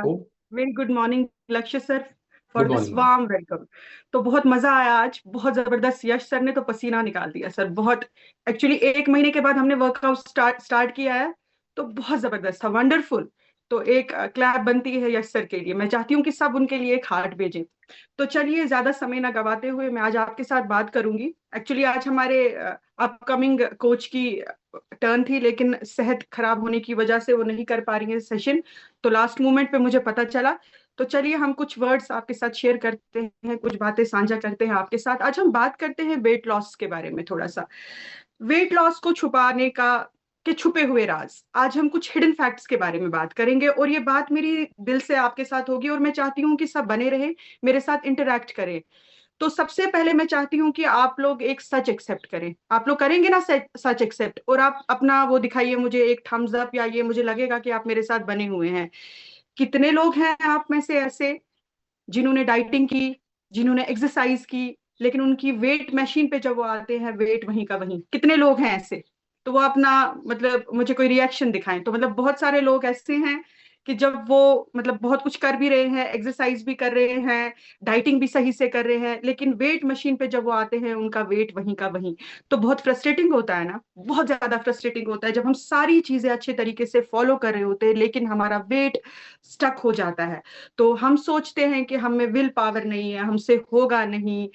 ओ, very good morning लक्ष्य sir, for good this morning ma'am. Warm welcome. तो बहुत मजा आया आज, बहुत जबरदस्त। यश सर ने तो पसीना निकाल दिया सर, बहुत। एक्चुअली 1 महीने के बाद हमने वर्कआउट स्टार्ट स्टार्ट किया है, तो बहुत जबरदस्त था, वंडरफुल। तो एक क्लैप बनती है यश सर के लिए। मैं चाहती हूँ कि सब उनके लिए एक हार्ट भेजें। तो चलिए, ज्यादा समय ना गवाते हुए मैं आज आपके साथ बात करूंगी। एक्चुअली आज हमारे अपकमिंग कोच की टर्न थी, लेकिन सेहत खराब होने की वजह से वो नहीं कर पा रही है सेशन। तो लास्ट मोमेंट पे मुझे पता चला। तो चलिए, हम कुछ वर्ड्स आपके साथ शेयर करते हैं, कुछ बातें साझा करते हैं आपके साथ। आज हम बात करते हैं वेट लॉस के बारे में थोड़ा सा। वेट लॉस को छुपाने का के छुपे हुए राज। आज हम कुछ हिडन फैक्ट्स के बारे में बात करेंगे, और ये बात मेरी दिल से आपके साथ होगी, और मैं चाहती हूँ कि सब बने रहे, मेरे साथ इंटरेक्ट करें। तो सबसे पहले मैं चाहती हूँ कि आप लोग एक सच एक्सेप्ट करें। आप लोग करेंगे ना सच एक्सेप्ट, और आप अपना वो दिखाइए मुझे, एक थम्स अप, या ये मुझे लगेगा कि आप मेरे साथ बने हुए हैं। कितने लोग हैं आप में से ऐसे जिन्होंने डाइटिंग की, जिन्होंने एक्सरसाइज की, लेकिन उनकी वेट मशीन पे जब वो आते हैं, वेट वहीं का वहीं? कितने लोग हैं ऐसे? तो वो अपना मतलब मुझे कोई रिएक्शन दिखाएं। तो मतलब बहुत सारे लोग ऐसे हैं कि जब वो मतलब बहुत कुछ कर भी रहे हैं, एक्सरसाइज भी कर रहे हैं, डाइटिंग भी सही से कर रहे हैं, लेकिन वेट मशीन पे जब वो आते हैं, उनका वेट वहीं का वहीं। तो बहुत फ्रस्ट्रेटिंग होता है ना, बहुत ज्यादा फ्रस्ट्रेटिंग होता है जब हम सारी चीजें अच्छे तरीके से फॉलो कर रहे होते हैं, लेकिन हमारा वेट स्टक हो जाता है। तो हम सोचते हैं कि हम में विल पावर नहीं है, हमसे होगा नहीं।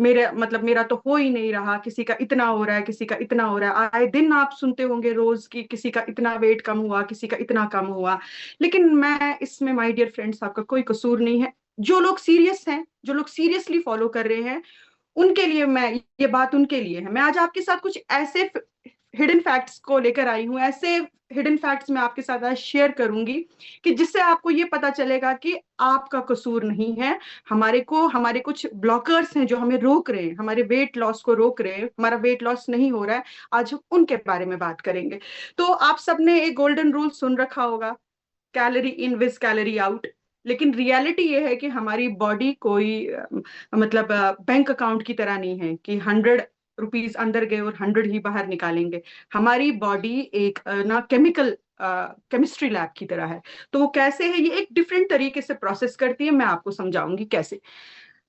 मेरे मतलब मेरा तो हो ही नहीं रहा, किसी का इतना हो रहा है, किसी का इतना हो रहा है। आए दिन आप सुनते होंगे रोज कि किसी का इतना वेट कम हुआ, किसी का इतना कम हुआ। लेकिन मैं इसमें, माय डियर फ्रेंड्स, आपका कोई कसूर नहीं है। जो लोग सीरियस हैं, जो लोग सीरियसली फॉलो कर रहे हैं, उनके लिए मैं, ये बात उनके लिए है। मैं आज आपके साथ कुछ ऐसे हिडन फैक्ट्स को लेकर आई हूँ, ऐसे हिडन फैक्ट्स मैं आपके साथ आज शेयर करूंगी कि जिससे आपको ये पता चलेगा कि आपका कसूर नहीं है। हमारे कुछ ब्लॉकर्स हैं जो हमें रोक रहे हैं, हमारे वेट लॉस को रोक रहे हैं, हमारा वेट लॉस नहीं हो रहा है। आज हम उनके बारे में बात करेंगे। तो आप सबने एक गोल्डन रूल सुन रखा होगा, calorie in vs calorie out. लेकिन रियलिटी ये है कि हमारी बॉडी कोई मतलब बैंक अकाउंट की तरह नहीं है कि 100 रुपीज अंदर गए और 100 ही बाहर निकालेंगे। हमारी बॉडी एक ना केमिकल केमिस्ट्री लैब की तरह है। तो वो कैसे है, ये एक डिफरेंट तरीके से प्रोसेस करती है। मैं आपको समझाऊंगी कैसे।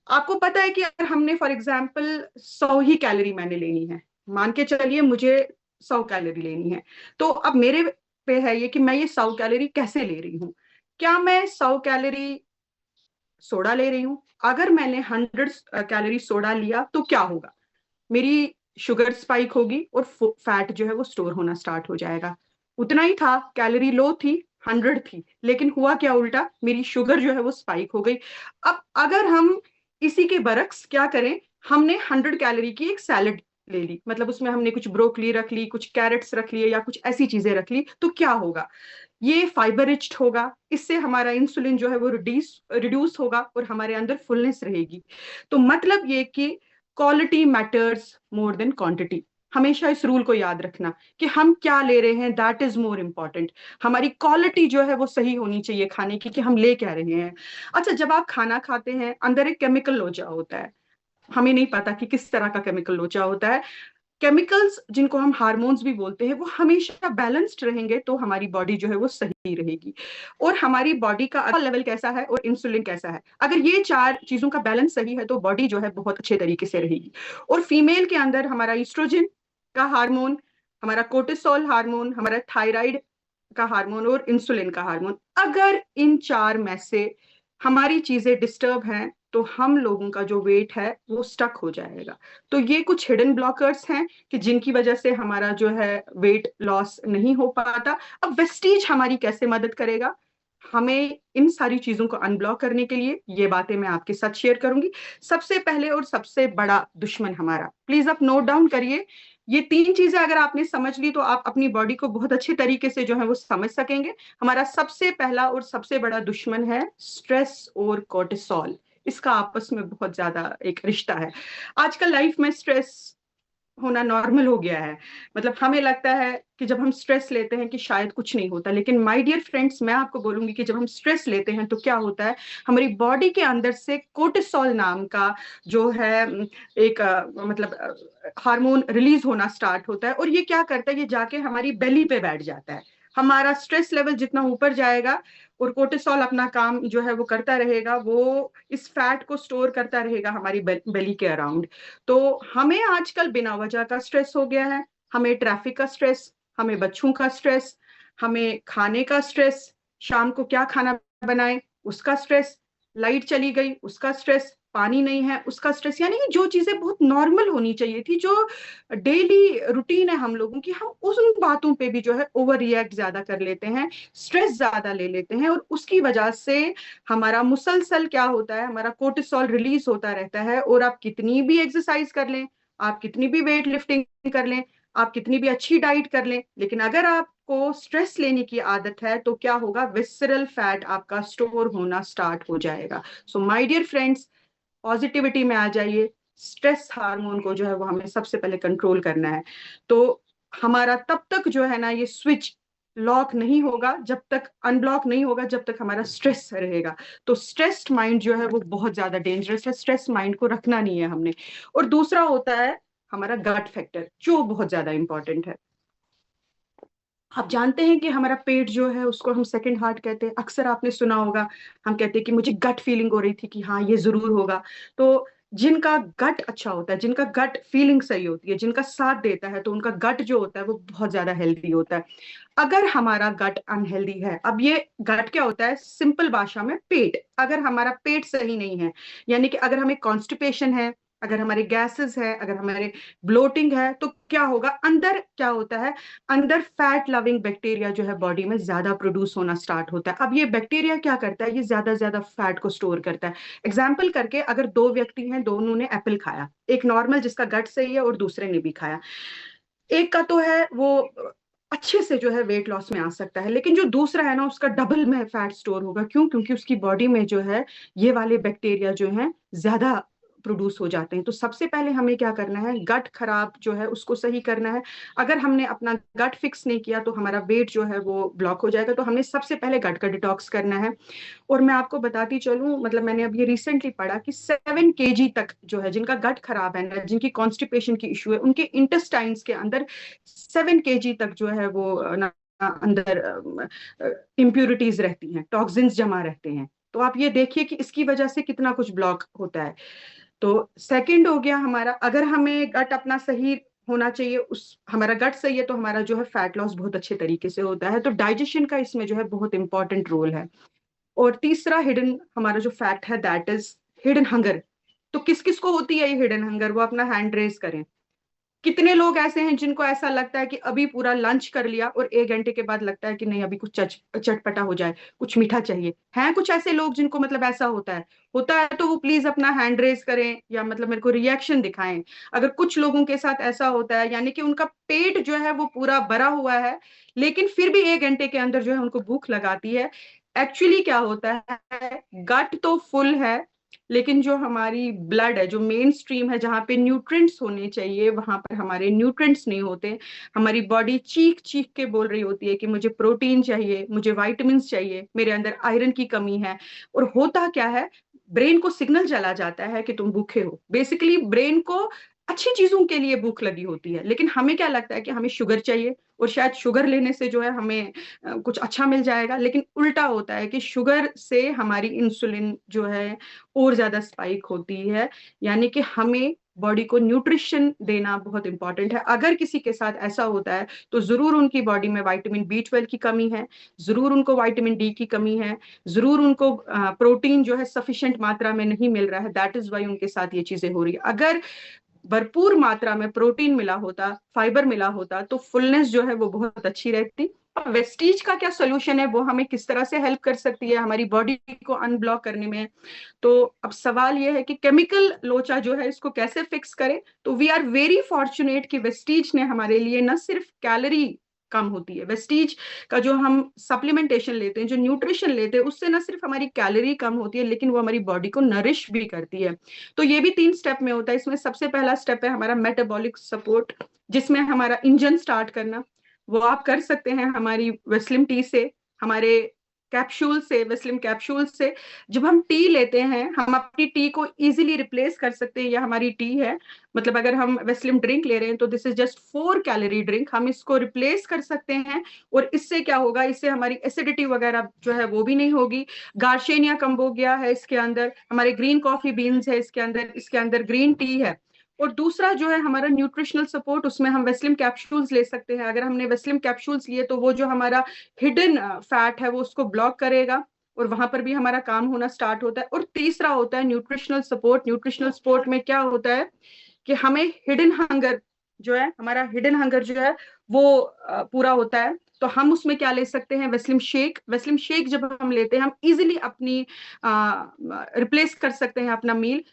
आपको पता है कि अगर हमने फॉर एग्जाम्पल 100 ही कैलोरी मैंने लेनी है, मान के चलिए मुझे 100 कैलोरी लेनी है। तो अब मेरे पे है ये कि मैं ये 100 कैलोरी कैसे ले रही हूँ। क्या मैं 100 कैलोरी सोडा ले रही हूँ? अगर मैंने 100 कैलोरी सोडा लिया तो क्या होगा? मेरी शुगर स्पाइक होगी और फैट जो है वो स्टोर होना स्टार्ट हो जाएगा। उतना ही था, कैलोरी लो थी, 100 थी, लेकिन हुआ क्या उल्टा, मेरी शुगर जो है वो स्पाइक हो गई। अब अगर हम इसी के बरक्स क्या करें, हमने 100 कैलोरी की एक सैलड ले ली, मतलब उसमें हमने कुछ ब्रोकली रख ली, कुछ कैरेट्स रख लिए, या कुछ ऐसी चीजें रख ली, तो क्या होगा? ये फाइबर रिच होगा, इससे हमारा इंसुलिन जो है वो रिड्यूस रिड्यूस होगा, और हमारे अंदर फुलनेस रहेगी। तो मतलब ये कि quality matters more than quantity. हमेशा इस रूल को याद रखना कि हम क्या ले रहे हैं, दैट इज मोर इंपॉर्टेंट। हमारी क्वालिटी जो है वो सही होनी चाहिए खाने की, कि हम ले क्या रहे हैं। अच्छा, जब आप खाना खाते हैं, अंदर एक केमिकल लोचा होता है। हमें नहीं पता कि किस तरह का केमिकल लोचा होता है। केमिकल्स जिनको हम हार्मोन्स भी बोलते हैं, वो हमेशा बैलेंस्ड रहेंगे तो हमारी बॉडी जो है वो सही रहेगी। और हमारी बॉडी का लेवल कैसा है और इंसुलिन कैसा है, अगर ये चार चीजों का बैलेंस सही है, तो बॉडी जो है बहुत अच्छे तरीके से रहेगी। और फीमेल के अंदर हमारा ईस्ट्रोजन का हार्मोन, हमारा कोर्टिसोल हार्मोन, हमारा थायराइड का हार्मोन, और इंसुलिन का हार्मोन, अगर इन चार में से हमारी चीजें डिस्टर्ब हैं, तो हम लोगों का जो वेट है वो स्टक हो जाएगा। तो ये कुछ हिडन ब्लॉकर्स हैं कि जिनकी वजह से हमारा जो है वेट लॉस नहीं हो पाता। अब वेस्टीज हमारी कैसे मदद करेगा हमें इन सारी चीजों को अनब्लॉक करने के लिए, ये बातें मैं आपके साथ शेयर करूंगी। सबसे पहले और सबसे बड़ा दुश्मन हमारा, प्लीज आप नोट डाउन करिए। ये 3 चीजें अगर आपने समझ ली, तो आप अपनी बॉडी को बहुत अच्छे तरीके से जो है वो समझ सकेंगे। हमारा सबसे पहला और सबसे बड़ा दुश्मन है स्ट्रेस और कोर्टिसोल। इसका आपस में बहुत ज्यादा एक रिश्ता है। आजकल लाइफ में स्ट्रेस होना नॉर्मल हो गया है। मतलब हमें लगता है कि जब हम स्ट्रेस लेते हैं कि शायद कुछ नहीं होता, लेकिन माय डियर फ्रेंड्स, मैं आपको बोलूंगी कि जब हम स्ट्रेस लेते हैं तो क्या होता है, हमारी बॉडी के अंदर से कोर्टिसोल नाम का जो है एक मतलब हार्मोन रिलीज होना स्टार्ट होता है। और ये क्या करता है, ये जाके हमारी बेली पे बैठ जाता है। हमारा स्ट्रेस लेवल जितना ऊपर जाएगा और कोर्टिसोल अपना काम जो है वो करता रहेगा, वो इस फैट को स्टोर करता रहेगा हमारी बेली के अराउंड। तो हमें आजकल बिना वजह का स्ट्रेस हो गया है, हमें ट्रैफिक का स्ट्रेस, हमें बच्चों का स्ट्रेस, हमें खाने का स्ट्रेस, शाम को क्या खाना बनाए उसका स्ट्रेस, लाइट चली गई उसका स्ट्रेस, पानी नहीं है उसका स्ट्रेस। यानी कि जो चीजें बहुत नॉर्मल होनी चाहिए थी, जो डेली रूटीन है हम लोगों की, हम उन बातों पे भी जो है ओवर रिएक्ट ज्यादा कर लेते हैं, स्ट्रेस ज्यादा ले लेते हैं, और उसकी वजह से हमारा मुसलसल क्या होता है, हमारा कोर्टिसोल रिलीज होता रहता है। और आप कितनी भी एक्सरसाइज कर लें, आप कितनी भी वेट लिफ्टिंग कर लें, आप कितनी भी अच्छी डाइट कर लें, लेकिन अगर आपको स्ट्रेस लेने की आदत है तो क्या होगा, विसरल फैट आपका स्टोर होना स्टार्ट हो जाएगा। So my dear friends, positivity में आ जाइए। स्ट्रेस हार्मोन को जो है वो हमें सबसे पहले कंट्रोल करना है। तो हमारा तब तक जो है ना ये स्विच लॉक नहीं होगा, जब तक अनब्लॉक नहीं होगा, जब तक हमारा स्ट्रेस रहेगा। तो स्ट्रेस्ड माइंड जो है वो बहुत ज्यादा डेंजरस है, स्ट्रेस माइंड को रखना नहीं है हमने। और दूसरा होता है हमारा गट फैक्टर, जो बहुत ज्यादा इंपॉर्टेंट है। आप जानते हैं कि हमारा पेट जो है उसको हम सेकंड हार्ट कहते हैं। अक्सर आपने सुना होगा, हम कहते हैं कि मुझे गट फीलिंग हो रही थी कि हाँ ये जरूर होगा। तो जिनका गट अच्छा होता है, जिनका गट फीलिंग सही होती है, जिनका साथ देता है, तो उनका गट जो होता है वो बहुत ज्यादा हेल्दी होता है। अगर हमारा गट अनहेल्दी है, अब ये गट क्या होता है, सिंपल भाषा में पेट, अगर हमारा पेट सही नहीं है, यानी कि अगर हमें कॉन्स्टिपेशन है, अगर हमारे गैसेस है, अगर हमारे ब्लोटिंग है, तो क्या होगा, अंदर क्या होता है, अंदर फैट लविंग बैक्टीरिया जो है बॉडी में ज्यादा प्रोड्यूस होना स्टार्ट होता है। अब ये बैक्टीरिया क्या करता है, ये ज्यादा ज्यादा फैट को स्टोर करता है। एग्जाम्पल करके, अगर दो व्यक्ति हैं, दोनों ने एप्पल खाया, एक नॉर्मल जिसका गट सही है और दूसरे ने भी खाया, एक का तो है वो अच्छे से जो है वेट लॉस में आ सकता है, लेकिन जो दूसरा है ना उसका डबल में फैट स्टोर होगा। क्यों? क्योंकि उसकी बॉडी में जो है ये वाले बैक्टीरिया जो हैं ज्यादा प्रोड्यूस हो जाते हैं। तो सबसे पहले हमें क्या करना है, गट खराब जो है उसको सही करना है। अगर हमने अपना गट फिक्स नहीं किया तो हमारा वेट जो है वो ब्लॉक हो जाएगा। तो हमें सबसे पहले गट का डिटॉक्स करना है। और मैं आपको बताती चलूं, मतलब मैंने अभी रिसेंटली पढ़ा कि 7 kg तक जो है जिनका गट खराब है ना, जिनकी कॉन्स्टिपेशन की इशू है, उनके इंटेस्टाइन्स के अंदर 7 kg तक जो है वो ना अंदर इम्प्यूरिटीज रहती हैं, टॉक्सिन्स जमा रहते हैं। तो आप ये देखिए कि इसकी वजह से कितना कुछ ब्लॉक होता है। तो सेकंड हो गया हमारा, अगर हमें गट अपना सही होना चाहिए, उस हमारा गट सही है तो हमारा जो है फैट लॉस बहुत अच्छे तरीके से होता है। तो डाइजेशन का इसमें जो है बहुत इंपॉर्टेंट रोल है। और तीसरा हिडन हमारा जो फैक्ट है, दैट इज हिडन हंगर। तो किस किस को होती है ये हिडन हंगर, वो अपना हैंड रेज करें। कितने लोग ऐसे हैं जिनको ऐसा लगता है कि अभी पूरा लंच कर लिया और 1 घंटे के बाद लगता है कि नहीं अभी कुछ चटपटा हो जाए, कुछ मीठा चाहिए। हैं कुछ ऐसे लोग जिनको मतलब ऐसा होता है तो वो प्लीज अपना हैंड रेज करें या मतलब मेरे को रिएक्शन दिखाएं। अगर कुछ लोगों के साथ ऐसा होता है, यानी कि उनका पेट जो है वो पूरा भरा हुआ है, लेकिन फिर भी 1 घंटे के अंदर जो है उनको भूख लगाती है। एक्चुअली क्या होता है, गट तो फुल है, लेकिन जो हमारी ब्लड है, जो मेन स्ट्रीम है, जहाँ पे न्यूट्रिएंट्स होने चाहिए वहां पर हमारे न्यूट्रिएंट्स नहीं होते। हमारी बॉडी चीख चीख के बोल रही होती है कि मुझे प्रोटीन चाहिए, मुझे वाइटामिन चाहिए, मेरे अंदर आयरन की कमी है। और होता क्या है, ब्रेन को सिग्नल चला जाता है कि तुम भूखे हो। बेसिकली ब्रेन को अच्छी चीजों के लिए भूख लगी होती है, लेकिन हमें क्या लगता है कि हमें शुगर चाहिए और शायद शुगर लेने से जो है हमें कुछ अच्छा मिल जाएगा। लेकिन उल्टा होता है कि शुगर से हमारी इंसुलिन जो है और ज्यादा स्पाइक होती है। यानी कि हमें बॉडी को न्यूट्रिशन देना बहुत इंपॉर्टेंट है। अगर किसी के साथ ऐसा होता है तो जरूर उनकी बॉडी में विटामिन B12 की कमी है, जरूर उनको विटामिन D की कमी है, जरूर उनको प्रोटीन जो है सफिशिएंट मात्रा में नहीं मिल रहा है। दैट इज वाई उनके साथ ये चीजें हो रही है। अगर भरपूर मात्रा में प्रोटीन मिला होता, फाइबर मिला होता, तो फुलनेस जो है वो बहुत अच्छी रहती। अब वेस्टीज का क्या सोल्यूशन है, वो हमें किस तरह से हेल्प कर सकती है हमारी बॉडी को अनब्लॉक करने में। तो अब सवाल ये है कि केमिकल लोचा जो है इसको कैसे फिक्स करें। तो वी आर वेरी फॉर्चुनेट कि वेस्टीज ने हमारे लिए न सिर्फ कैलोरी कम होती है, वेस्टीज का जो हम सप्लीमेंटेशन लेते हैं, जो न्यूट्रिशन लेते हैं, उससे ना सिर्फ हमारी कैलोरी कम होती है, लेकिन वो हमारी बॉडी को नरिश भी करती है। तो ये भी 3 स्टेप में होता है। इसमें सबसे पहला स्टेप है हमारा मेटाबॉलिक सपोर्ट, जिसमें हमारा इंजन स्टार्ट करना। वो आप कर सकते हैं हमारी वेस्लिम टी से, हमारे कैप्सूल से, वेस्लिम कैप्सूल से जब हम टी लेते हैं, हम अपनी टी को इजीली रिप्लेस कर सकते हैं। या हमारी टी है, मतलब अगर हम वेस्लिम ड्रिंक ले रहे हैं तो this is just 4 calorie drink, हम इसको रिप्लेस कर सकते हैं। और इससे क्या होगा, इससे हमारी एसिडिटी वगैरह जो है वो भी नहीं होगी। गार्शेनिया कंबोगिया है इसके अंदर, हमारे ग्रीन कॉफी बीन्स है इसके अंदर ग्रीन टी है। और दूसरा जो है हमारा न्यूट्रिशनल सपोर्ट, उसमें हम वेस्लिम कैप्सूल्स ले सकते हैं। अगर हमने वेस्लिम कैप्सूल्स लिए तो वो जो हमारा हिडन फैट है वो उसको ब्लॉक करेगा, और वहां पर भी हमारा काम होना स्टार्ट होता है। और तीसरा होता है न्यूट्रिशनल सपोर्ट। न्यूट्रिशनल सपोर्ट में क्या होता है कि हमें हिडन हंगर जो है, हमारा हिडन हंगर जो है वो पूरा होता है। तो हम उसमें क्या ले सकते हैं, वेस्लिम शेक। वेस्लिम शेक जब हम लेते हैं, हम इजीली अपनी रिप्लेस कर सकते हैं अपना मील।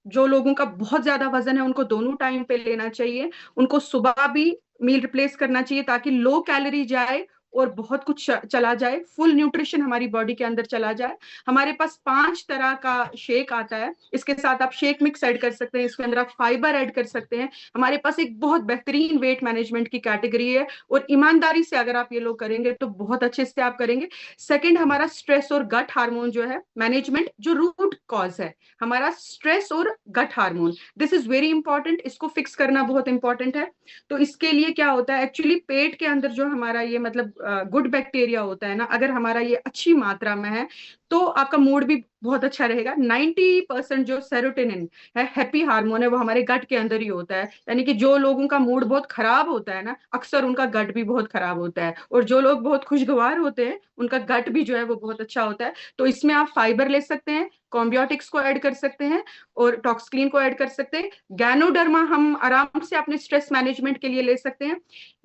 जो लोगों का बहुत ज्यादा वजन है उनको दोनों टाइम पे लेना चाहिए। उनको सुबह भी मील रिप्लेस करना चाहिए ताकि लो कैलोरी जाए और बहुत कुछ चला जाए, फुल न्यूट्रिशन हमारी बॉडी के अंदर चला जाए। हमारे पास 5 तरह का शेक आता है, इसके साथ आप शेक मिक्स ऐड कर सकते हैं, इसके अंदर आप फाइबर ऐड कर सकते हैं। हमारे पास एक बहुत बेहतरीन वेट मैनेजमेंट की कैटेगरी है, और ईमानदारी से अगर आप ये लोग करेंगे तो बहुत अच्छे से आप करेंगे। सेकंड, हमारा स्ट्रेस और गट हार्मोन जो है मैनेजमेंट, जो रूट कॉज है हमारा स्ट्रेस और gut hormone, this is very important, इसको फिक्स करना बहुत इंपॉर्टेंट है। तो इसके लिए क्या होता है, एक्चुअली पेट के अंदर जो हमारा ये मतलब गुड बैक्टीरिया होता है ना, अगर हमारा ये अच्छी मात्रा में है तो आपका मूड भी बहुत अच्छा रहेगा। 90% जो सेरोटोनिन है, हैप्पी हार्मोन है, वो हमारे गट के अंदर ही होता है। यानी कि जो लोगों का मूड बहुत खराब होता है ना, अक्सर उनका गट भी बहुत खराब होता है। और जो लोग बहुत खुशगवार होते हैं उनका गट भी जो है वो बहुत अच्छा होता है। तो इसमें आप फाइबर ले सकते हैं, कॉम्बियोटिक्स को ऐड कर सकते हैं, और टॉक्सक्लीन को ऐड कर सकते हैं। गैनोडर्मा हम आराम से अपने स्ट्रेस मैनेजमेंट के लिए ले सकते हैं।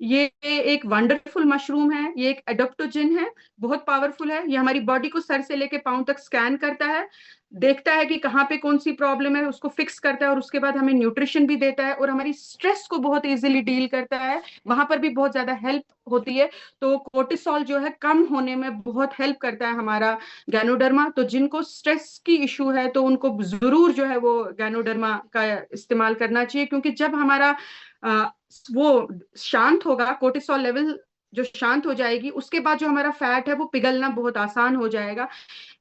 ये एक वंडरफुल मशरूम है, ये एक एडोप्टोजिन है, बहुत पावरफुल है। ये हमारी बॉडी को सर से लेके पांव तक स्कैन करता है, देखता है कि कहाँ पे कौन सी प्रॉब्लम है, उसको फिक्स करता है, और उसके बाद हमें न्यूट्रिशन भी देता है, और हमारी स्ट्रेस को बहुत इजीली डील करता है। वहां पर भी बहुत ज्यादा हेल्प होती है। तो कोर्टिसोल जो है कम होने में बहुत हेल्प करता है हमारा गैनोडर्मा। तो जिनको स्ट्रेस की इशू है तो उनको जरूर जो है वो गैनोडर्मा का इस्तेमाल करना चाहिए, क्योंकि जब हमारा वो शांत होगा, कोर्टिसोल लेवल जो शांत हो जाएगी, उसके बाद जो हमारा फैट है वो पिघलना बहुत आसान हो जाएगा।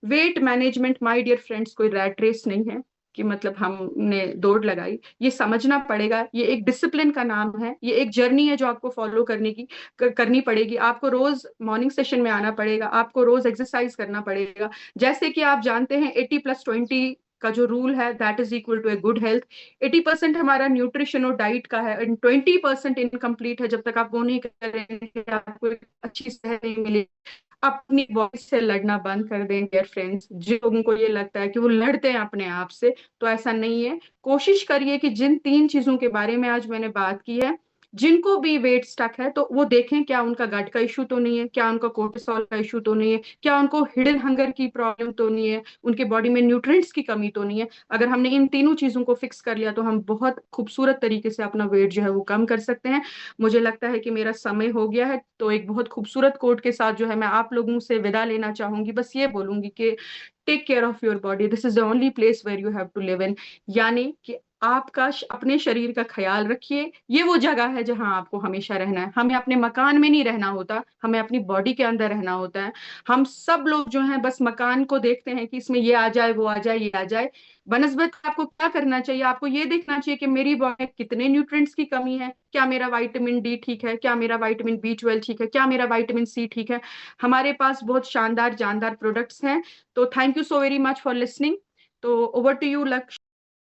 Weight management my dear friends कोई रैट रेस नहीं है कि मतलब हमने दौड़ लगाई। ये समझना पड़ेगा, ये एक डिसिप्लिन का नाम है, ये एक जर्नी है जो आपको फॉलो करनी पड़ेगी। आपको रोज मॉर्निंग सेशन में आना पड़ेगा, आपको रोज एक्सरसाइज करना पड़ेगा। जैसे कि आप जानते हैं 80+20 का जो रूल है, that is equal to a good health. 80% हमारा न्यूट्रिशन और डाइट का है, एंड 20% इनकम्प्लीट है। जब तक आप वो नहीं करेंगे, आपको एक अच्छी सेहत नहीं मिलेगी। अपनी वॉइस से लड़ना बंद कर दें डियर फ्रेंड्स। जिन लोगों को ये लगता है कि वो लड़ते हैं अपने आप से, तो ऐसा नहीं है। कोशिश करिए कि जिन 3 चीजों के बारे में आज मैंने बात की है, जिनको भी वेट स्टक है, तो वो देखें क्या उनका गट का इशू तो नहीं है, क्या उनका कोर्टिसोल का इशू तो नहीं है, क्या उनको हिडन हंगर की प्रॉब्लम तो नहीं है, उनके बॉडी में न्यूट्रिएंट्स की कमी तो नहीं है। अगर हमने इन तीनों चीजों को फिक्स कर लिया तो हम बहुत खूबसूरत तरीके से अपना वेट जो है वो कम कर सकते हैं। मुझे लगता है कि मेरा समय हो गया है, तो एक बहुत खूबसूरत कोट के साथ जो है मैं आप लोगों से विदा लेना चाहूंगी। बस ये बोलूंगी कि take care of your body, this is the only place where you have to live in. यानी कि आपका अपने शरीर का ख्याल रखिए, ये वो जगह है जहां आपको हमेशा रहना है। हमें अपने मकान में नहीं रहना होता, हमें अपनी बॉडी के अंदर रहना होता है। हम सब लोग जो हैं बस मकान को देखते हैं कि इसमें ये आ जाए, वो आ जाए, ये आ जाए। बनस्बत आपको क्या करना चाहिए, आपको ये देखना चाहिए कि मेरी बॉडी में कितने न्यूट्रिएंट्स की कमी है, क्या मेरा विटामिन डी ठीक है, क्या मेरा विटामिन B12 ठीक है, क्या मेरा विटामिन C ठीक है। हमारे पास बहुत शानदार जानदार प्रोडक्ट्स हैं। तो thank you so very much for listening. तो ओवर टू यू लक्ष्य।